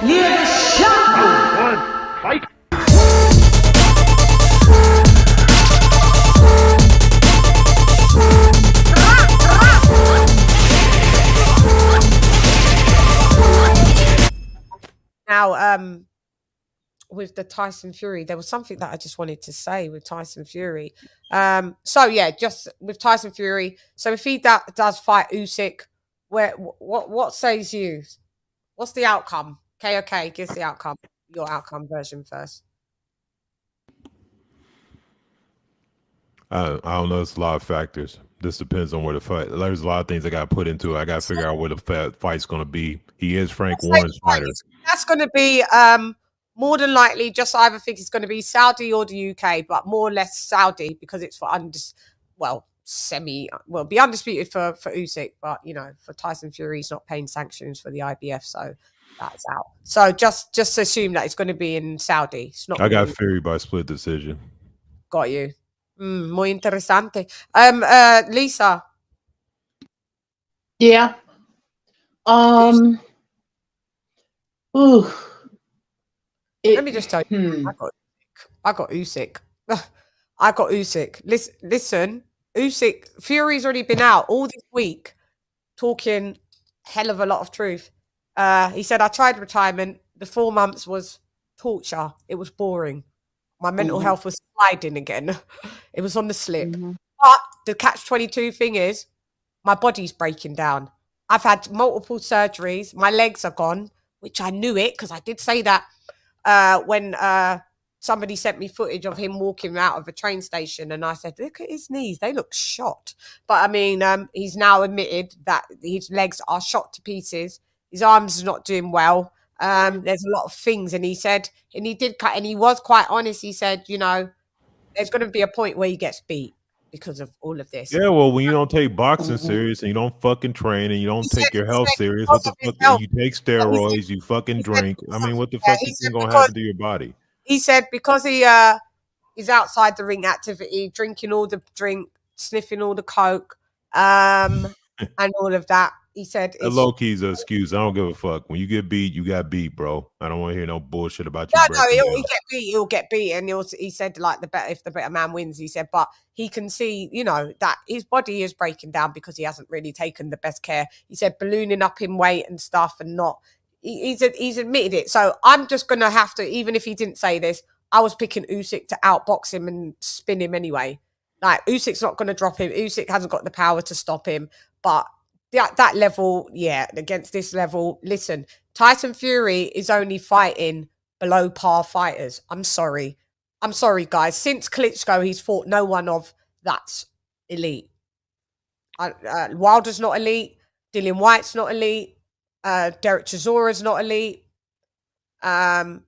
LadyChann. Fight. Now, with the Tyson Fury, there was something that I just wanted to say with Tyson Fury. So yeah, just with Tyson Fury. So if he does fight Usyk, what says you? What's the outcome? Okay, give us the outcome. Your outcome version first. I don't know. It's a lot of factors. This depends on where the fight. There's a lot of things I got to put into it. I got to figure out where the fight's going to be. He is Frank Warren's fighter. That's going to be more than likely. Just I either think it's going to be Saudi or the UK, but more or less Saudi because it's for be undisputed for Usyk, but you know, for Tyson Fury, he's not paying sanctions for the IBF, so that's out. So just assume that it's going to be in Saudi. It's not. I got Fury by split decision. Got you. Muy interesante. Lisa. Yeah. Ooh. Let me just tell you, I got Usyk. I got Usyk. Listen, Usyk, Fury's already been out all this week talking hell of a lot of truth. He said, I tried retirement. The 4 months was torture. It was boring. My mental health was sliding again. It was on the slip. But the catch-22 thing is, my body's breaking down. I've had multiple surgeries. My legs are gone, which I knew it because I did say that when somebody sent me footage of him walking out of a train station. And I said, look at his knees. They look shot. But I mean, he's now admitted that his legs are shot to pieces. His arms are not doing well. There's a lot of things. And he said, and he was quite honest. He said, you know, there's going to be a point where he gets beat because of all of this. Yeah, well, when you don't take boxing serious and you don't fucking train and you don't take your health serious, what the fuck? You take steroids, you fucking drink. I mean, what the fuck is going to happen to your body? He said because he is outside the ring activity, drinking all the drink, sniffing all the coke, and all of that. He said it's low key's an excuse. I don't give a fuck. When you get beat, you got beat, bro. I don't want to hear no bullshit about you. No, he'll get beat. And he said, like, if the better man wins, he said, but he can see, you know, that his body is breaking down because he hasn't really taken the best care. He said ballooning up in weight and stuff and not. He's admitted it. So I'm just going to have to, even if he didn't say this, I was picking Usyk to outbox him and spin him anyway. Like, Usyk's not going to drop him. Usyk hasn't got the power to stop him. But that level, yeah, against this level, listen, Tyson Fury is only fighting below par fighters. I'm sorry, guys. Since Klitschko, he's fought no one of that's elite. Wilder's not elite. Dillian White's not elite. Derek Chisora's not elite. The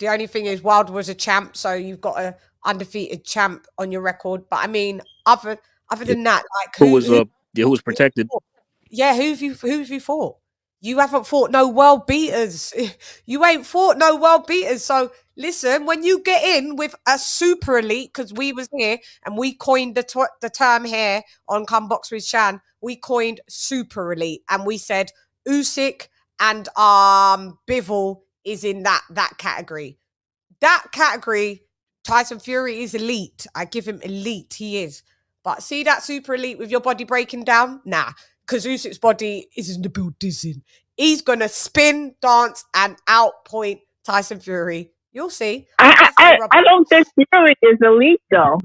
only thing is Wilder was a champ, so you've got a undefeated champ on your record. But I mean, other than that, like who was protected? Yeah, who have you fought? You haven't fought no world beaters. You ain't fought no world beaters. So listen, when you get in with a super elite, because we was here and we coined the term here on Come Box with CHANN, we coined super elite and we said Usyk and Bivol is in that category. That category, Tyson Fury is elite. I give him elite. He is. But see that super elite with your body breaking down? Nah, because Usyk's body is in the building. He's going to spin, dance, and outpoint Tyson Fury. You'll see. I don't think Fury is elite, though.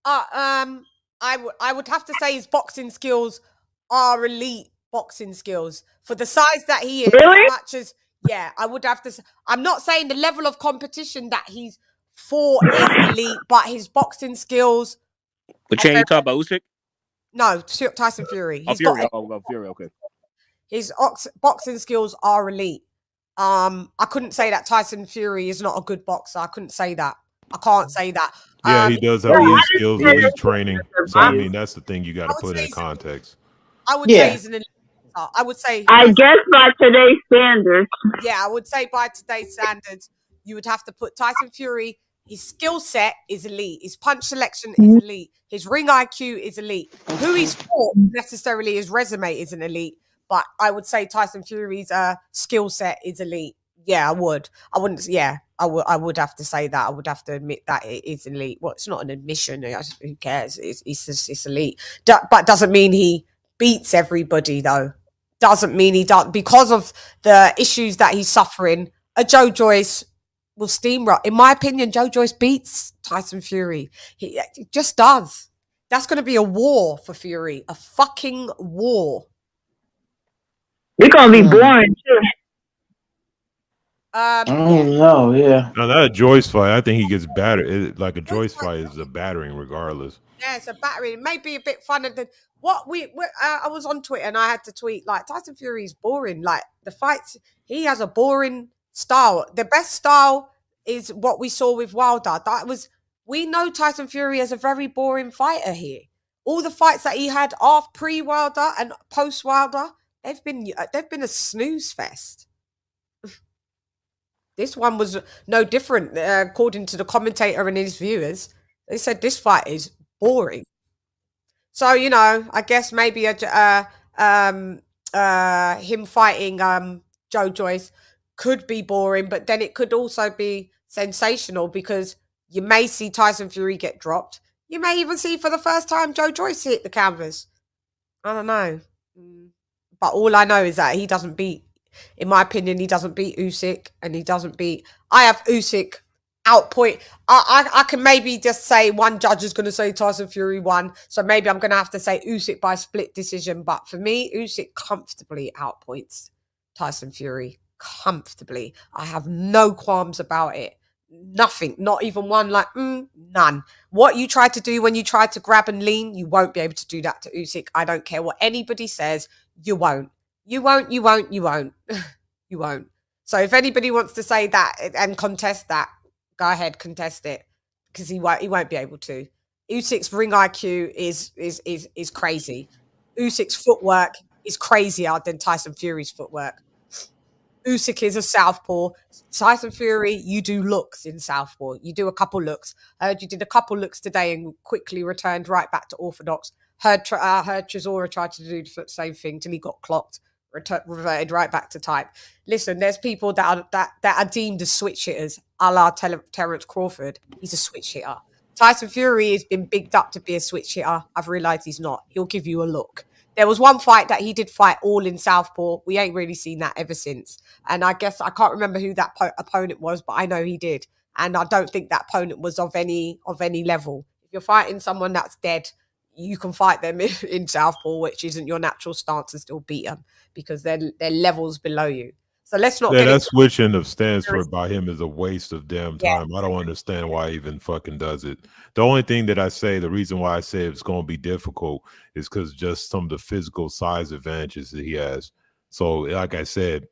I would have to say his boxing skills are elite boxing skills. For the size that he is, really? As much as, yeah, I would have to say. I'm not saying the level of competition that he's fought is elite, but his boxing skills... But Chan, you talk about Usyk? No, Tyson Fury. Fury, okay. His boxing skills are elite. I couldn't say that Tyson Fury is not a good boxer. I couldn't say that. I can't say that. Yeah, he does have elite skills, elite training. So I mean, that's the thing you got to put in context. I would say he's an elite boxer. I would say. I guess by today's standards. Yeah, I would say by today's standards, you would have to put Tyson Fury. His skill set is elite. His punch selection is elite. His ring IQ is elite. Who he's fought necessarily, his resume isn't elite. but I would say Tyson Fury's skill set is elite. Yeah, I would. I wouldn't. Yeah, I would have to say that. I would have to admit that it is elite. Well, it's not an admission. Who cares? It's elite. But doesn't mean he beats everybody, though. Doesn't mean he does, because of the issues that he's suffering. A Joe Joyce will steamroll. In my opinion, Joe Joyce beats Tyson Fury. He just does. That's going to be a war for Fury. A fucking war. It's gonna be boring too. I don't know. Yeah. No, not a Joyce fight. I think he gets battered. Like a Joyce fight is a battering, regardless. Yeah, it's a battering. It may be a bit funner than what I was on Twitter and I had to tweet like Tyson Fury is boring. Like the fights, he has a boring style. The best style is what we saw with Wilder. We know Tyson Fury as a very boring fighter here. All the fights that he had pre-Wilder and post-Wilder, they've been a snooze fest. This one was no different, according to the commentator and his viewers. They said this fight is boring. So I guess maybe him fighting Joe Joyce could be boring, but then it could also be sensational because you may see Tyson Fury get dropped. You may even see for the first time Joe Joyce hit the canvas. I don't know, but all I know is that he doesn't beat. In my opinion, he doesn't beat Usyk, and he doesn't beat. I have Usyk outpoint. I can maybe just say one judge is going to say Tyson Fury won, so maybe I'm going to have to say Usyk by split decision. But for me, Usyk comfortably outpoints Tyson Fury comfortably. I have no qualms about it. Nothing, not even one. Like none. What you tried to do when you tried to grab and lean, you won't be able to do that to Usyk. I don't care what anybody says. You won't. You won't. You won't. You won't. So if anybody wants to say that and contest that, go ahead, contest it, because he won't be able to. Usyk's ring IQ is crazy. Usyk's footwork is crazier than Tyson Fury's footwork. Usyk is a southpaw. Tyson Fury, you do looks in southpaw. You do a couple looks. I heard you did a couple looks today and quickly returned right back to orthodox. Heard Chisora tried to do the same thing till he got clocked. Reverted right back to type. Listen, there's people that are deemed as switch hitters, a la Terence Crawford. He's a switch hitter. Tyson Fury has been bigged up to be a switch hitter. I've realised he's not. He'll give you a look. There was one fight that he did fight all in southpaw. We ain't really seen that ever since. And I guess I can't remember who that opponent was, but I know he did. And I don't think that opponent was of any level. If you're fighting someone that's dead, you can fight them in southpaw, which isn't your natural stance, and still beat them because they're levels below you. So let's not. Yeah, that switching of stance by him is a waste of damn time. Yeah. I don't understand why he even fucking does it. The only thing that I say, the reason why I say it's going to be difficult is because just some of the physical size advantages that he has. So, like I said,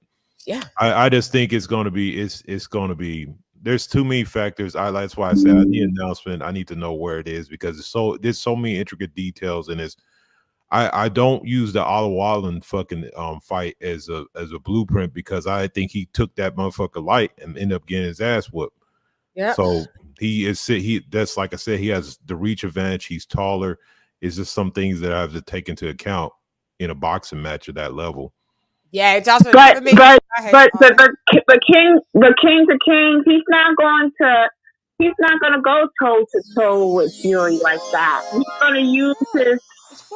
yeah, I just think it's going to be it's going to be. There's too many factors. That's why I said I need an announcement. I need to know where it is because there's so many intricate details in this. I don't use the Alawalin fucking fight as a blueprint because I think he took that motherfucker light and ended up getting his ass whooped. Yeah. So that's like I said, he has the reach advantage. He's taller. It's just some things that I have to take into account in a boxing match at that level. Yeah, it doesn't. But King to King, he's not going to go toe to toe with Fury like that. He's going to use his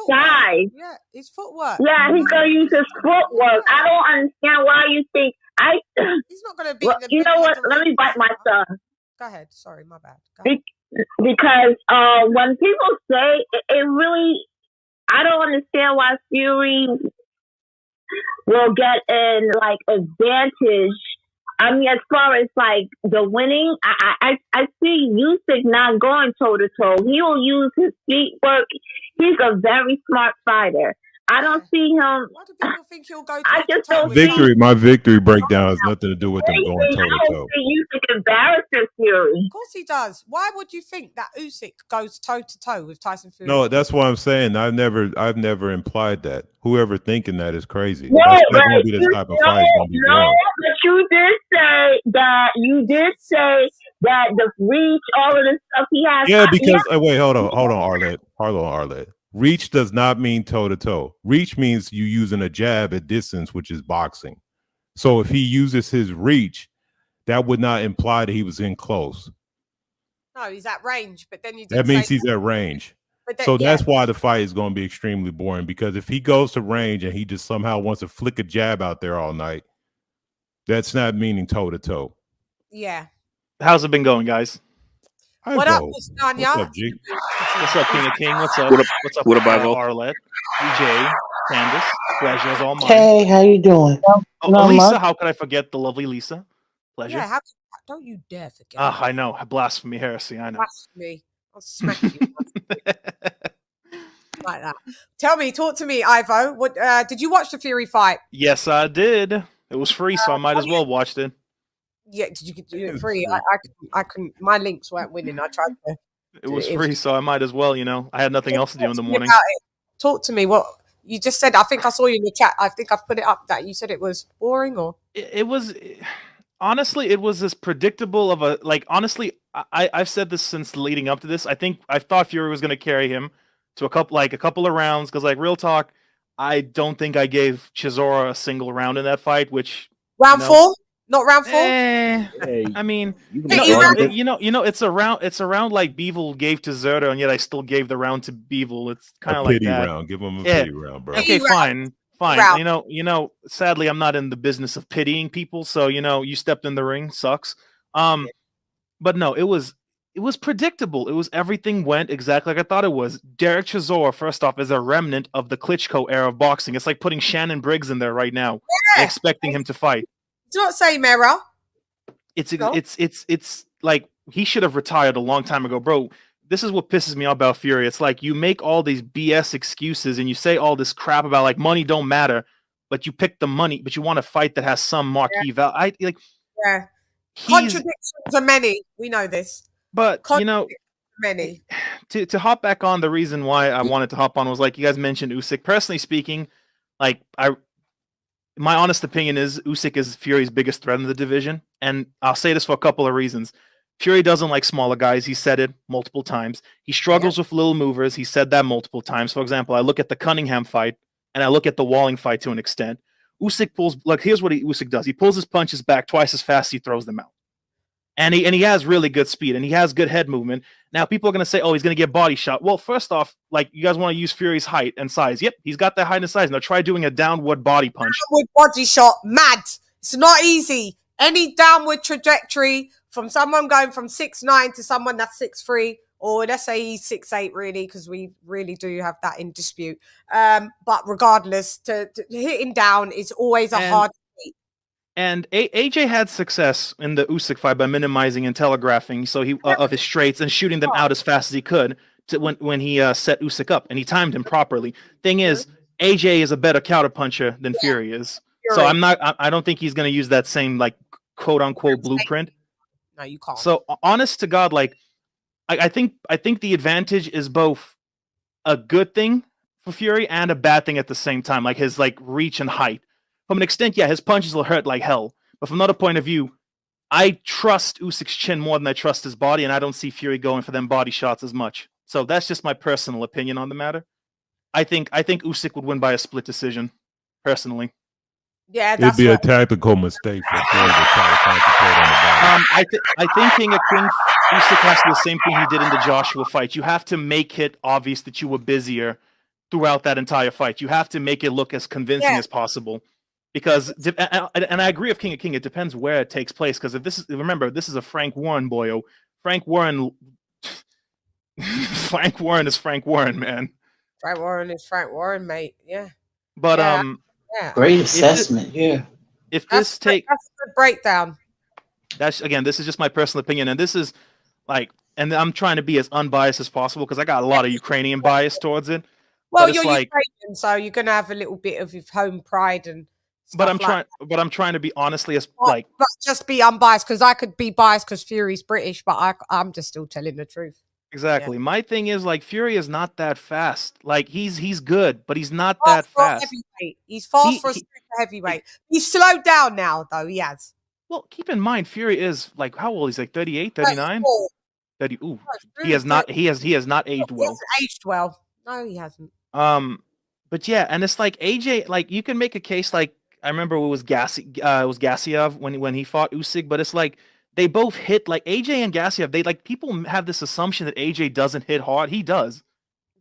size. Yeah, his footwork. Yeah, he's going to use his footwork. I don't understand why you think he's not going to beat you know what? Let me bite my tongue. Go ahead. Sorry, my bad. Because when people say it really, I don't understand why Fury will get an advantage. I mean, as far as the winning, I see Usyk not going toe to toe. He will use his feet work. He's a very smart fighter. I don't see him. Why do people think he'll go? I just don't. My victory breakdown has nothing to do with them going toe to toe. Usyk embarrasses Fury. Of course he does. Why would you think that Usyk goes toe to toe with Tyson Fury? No, that's what I'm saying. I've never implied that. Whoever thinking that is crazy. No, that's not going to be the type of fight. It's going to be boring. But you did say that the reach, all of the stuff he has. Yeah, because wait, hold on, Arlette. Reach does not mean toe-to-toe. Reach means you using a jab at distance, which is boxing. So if he uses his reach, that would not imply that he was in close. No, he's at range, but then you did That means say he's at range. But then, So that's why the fight is going to be extremely boring, because if he goes to range and he just somehow wants to flick a jab out there all night, that's not meaning toe-to-toe. Yeah. How's it been going, guys? What up, Tanya? What's up, G? What's up, King of King? What's up? What's up, What up, Ivo? Arlette, DJ, Candace? Pleasure's all mine. Hey, how you doing? Lisa, how could I forget the lovely Lisa? Pleasure. Yeah, don't you dare forget. I know. Blasphemy, heresy. I know. Blasphemy. I'll smack you. Like that. Talk to me, Ivo. What did you watch the Fury fight? Yes, I did. It was free, so I might as well watch it. Yeah, did you do it free? I couldn't. My links weren't winning. I tried to. It was free, so I might as well. You know, I had nothing else to do in the morning. Talk to me. What you just said? I think I saw you in the chat. I think I've put it up that you said it was boring, or it was. Honestly, it was as predictable of a honestly. I've said this since leading up to this. I thought Fury was going to carry him to a couple of rounds, because real talk, I don't think I gave Chisora a single round in that fight. Which round 4. Not round 4. I mean, it's around like Beevil gave to Zerda, and yet I still gave the round to Beevil. It's kind of like that. Round. Give him a pity round, bro. Okay, fine. Round. Sadly, I'm not in the business of pitying people, so you stepped in the ring. Sucks. But no, it was predictable. It was everything went exactly like I thought it was. Derek Chisora, first off, is a remnant of the Klitschko era of boxing. It's like putting Shannon Briggs in there right now, and expecting him to fight. It's not same era. It's like he should have retired a long time ago, bro. This is what pisses me off about Fury. It's like you make all these BS excuses and you say all this crap about money don't matter, but you pick the money, but you want a fight that has some marquee value. Contradictions are many. We know this. But many. To hop back on, the reason why I wanted to hop on was you guys mentioned Usyk. Personally speaking, my honest opinion is Usyk is Fury's biggest threat in the division, and I'll say this for a couple of reasons. Fury doesn't like smaller guys. He said it multiple times. He struggles with little movers. He said that multiple times. For example, I look at the Cunningham fight, and I look at the Walling fight to an extent. Usyk pulls, here's what Usyk does. He pulls his punches back twice as fast as he throws them out. And he has really good speed, and he has good head movement. Now, people are going to say, oh, he's going to get body shot. Well, first off, you guys want to use Fury's height and size. Yep, he's got that height and size. Now, try doing a downward body punch. Downward body shot, mad. It's not easy. Any downward trajectory from someone going from 6'9" to someone that's 6'3", or let's say he's 6'8", really, because we really do have that in dispute. But regardless, to hitting down is always a hard feat. And AJ had success in the Usyk fight by minimizing and telegraphing of his straights and shooting them out as fast as he could when he set Usyk up, and he timed him properly. Thing is, AJ is a better counterpuncher than Fury is. So I don't think he's going to use that same quote unquote blueprint. No, you can't. So honest to God, I think the advantage is both a good thing for Fury and a bad thing at the same time. His reach and height. From an extent, yeah, his punches will hurt like hell. But from another point of view, I trust Usyk's chin more than I trust his body, and I don't see Fury going for them body shots as much. So that's just my personal opinion on the matter. I think Usyk would win by a split decision, personally. Yeah, it'd be a tactical mistake for Fury to try to concentrate on the body. I think King of King Usyk has to do the same thing he did in the Joshua fight. You have to make it obvious that you were busier throughout that entire fight. You have to make it look as convincing as possible. Because, and I agree with King of King, it depends where it takes place. Because remember, this is a Frank Warren boyo. Frank Warren is Frank Warren, man. Frank Warren is Frank Warren, mate. Yeah. But great assessment. If that's a good breakdown. This is just my personal opinion, and this is and I'm trying to be as unbiased as possible because I got a lot of Ukrainian bias towards it. Well, you're Ukrainian, so you're gonna have a little bit of your home pride and. But I'm trying to be honestly but just be unbiased, because I could be biased because Fury's British, but I'm just still telling the truth. Exactly. Yeah. My thing is Fury is not that fast. He's good, but he's not that fast. He's fast for a super heavyweight. He's slowed down now, though. He has. Well, keep in mind, Fury is how old? He's 38, 39. 30. Ooh, he has not aged well. He hasn't aged well. No, he hasn't. But yeah, and it's like AJ, like you can make a case like I remember it was Gassiev when he fought Usyk, but it's like they both hit like AJ and Gassiev. They like people have this assumption that AJ doesn't hit hard. He does.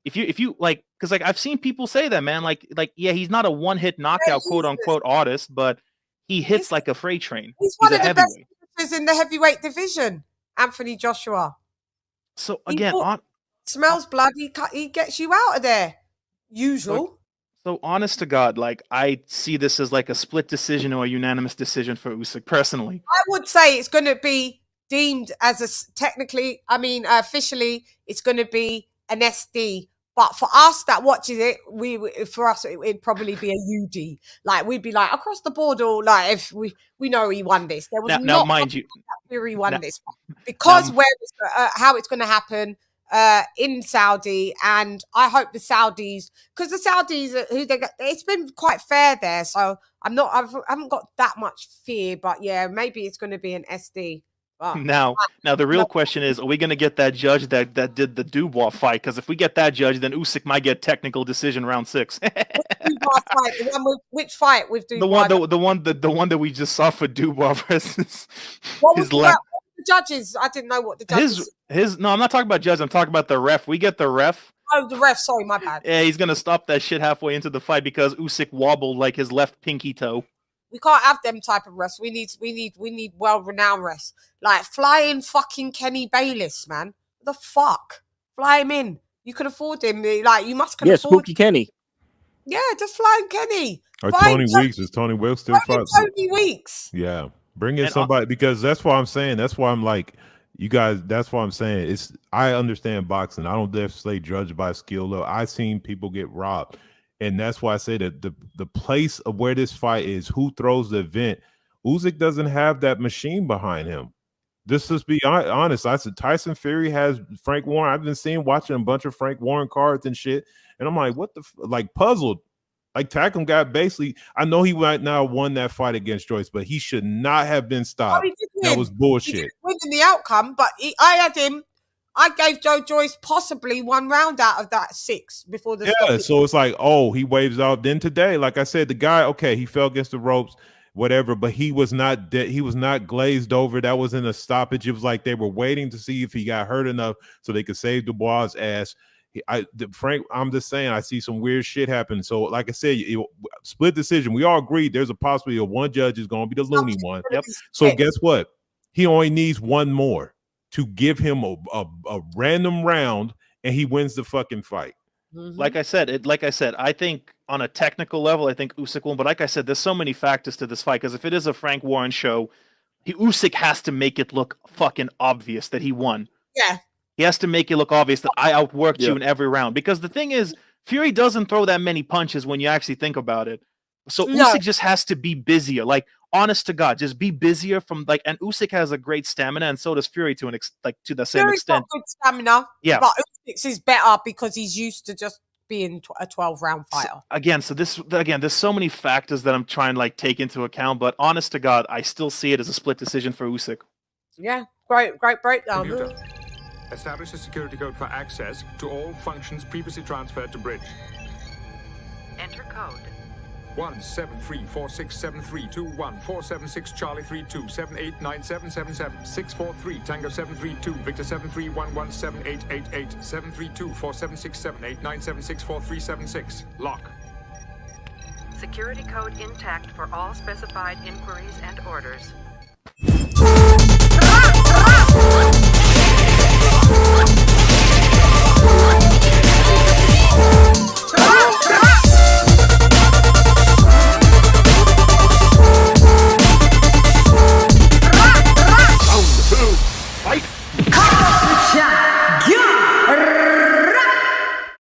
If you like, because like I've seen people say that, man, like yeah, he's not a one-hit knockout, quote unquote artist, but he hits like a freight train. He's one of the best fighters in the heavyweight division, Anthony Joshua. So again, smells blood. He gets you out of there. Usual. So honest to God, like I see this as like a split decision or a unanimous decision for Usyk personally. I would say it's going to be deemed as officially, it's going to be an SD. But for us that watches it, for us it'd probably be a UD. Like we'd be like across the board, or like if we know he won this. There was now mind you, Fury won this because how it's going to happen in Saudi, and I hope the Saudis, because the Saudis it's been quite fair there. So I haven't got that much fear, but yeah, maybe it's going to be an SD. Now the real question is, are we going to get that judge that did the Dubois fight? Because if we get that judge, then Usyk might get technical decision round 6. Which fight with Dubois? The one that we just saw for Dubois versus his left. The judges, I didn't know what the judges. No, I'm not talking about judge. I'm talking about the ref. We get the ref. Oh, the ref. Sorry, my bad. Yeah, he's going to stop that shit halfway into the fight because Usyk wobbled like his left pinky toe. We can't have them type of refs. We need well-renowned refs. Like flying fucking Kenny Bayless, man. The fuck? Fly him in. You can afford him. Like you must afford Spooky Kenny. Yeah, just flying Kenny. Or Tony Weeks. Is Tony Weeks still fighting? Tony Weeks. Yeah. Bring in somebody, because that's why I'm saying. That's why I'm like, you guys, that's why I'm saying I understand boxing. I don't necessarily judge by skill though. I've seen people get robbed. And that's why I say that the place of where this fight is, who throws the event, Usyk doesn't have that machine behind him. Let's be honest. I said Tyson Fury has Frank Warren. I've been watching a bunch of Frank Warren cards and shit. And I'm like, what the puzzled. Like Tackam got basically, I know he might now won that fight against Joyce, but he should not have been stopped. That was bullshit. He didn't win in the outcome, but I gave Joe Joyce possibly 1 round out of that 6 before the stop. So it's like, oh, he waves out. Then today, like I said, the guy, okay, he fell against the ropes, whatever, but he was not dead. He was not glazed over. That wasn't a stoppage. It was like they were waiting to see if he got hurt enough so they could save Dubois' ass. Frank, I'm just saying, I see some weird shit happen. So, like I said, split decision. We all agreed there's a possibility of one judge is going to be the loony one. Yep. So guess what? He only needs one more to give him a random round, and he wins the fucking fight. Mm-hmm. Like I said, I think on a technical level, I think Usyk won. But like I said, there's so many factors to this fight, because if it is a Frank Warren show, Usyk has to make it look fucking obvious that he won. Yeah. He has to make it look obvious that I outworked you in every round. Because the thing is, Fury doesn't throw that many punches when you actually think about it. So Usyk just has to be busier. Like, honest to God, just be busier and Usyk has a great stamina, and so does Fury to the same Fury's extent. Got good stamina. Yeah. But Usyk's is better because he's used to just being a 12-round fighter. There's so many factors that I'm trying to take into account, but honest to God, I still see it as a split decision for Usyk. Yeah, great breakdown. Computer. Establish a security code for access to all functions previously transferred to bridge. Enter code. 173467321 Charlie 32 789777 643 Tango 732 Victor 731178888 732 476789764376 lock. Security code intact for all specified inquiries and orders.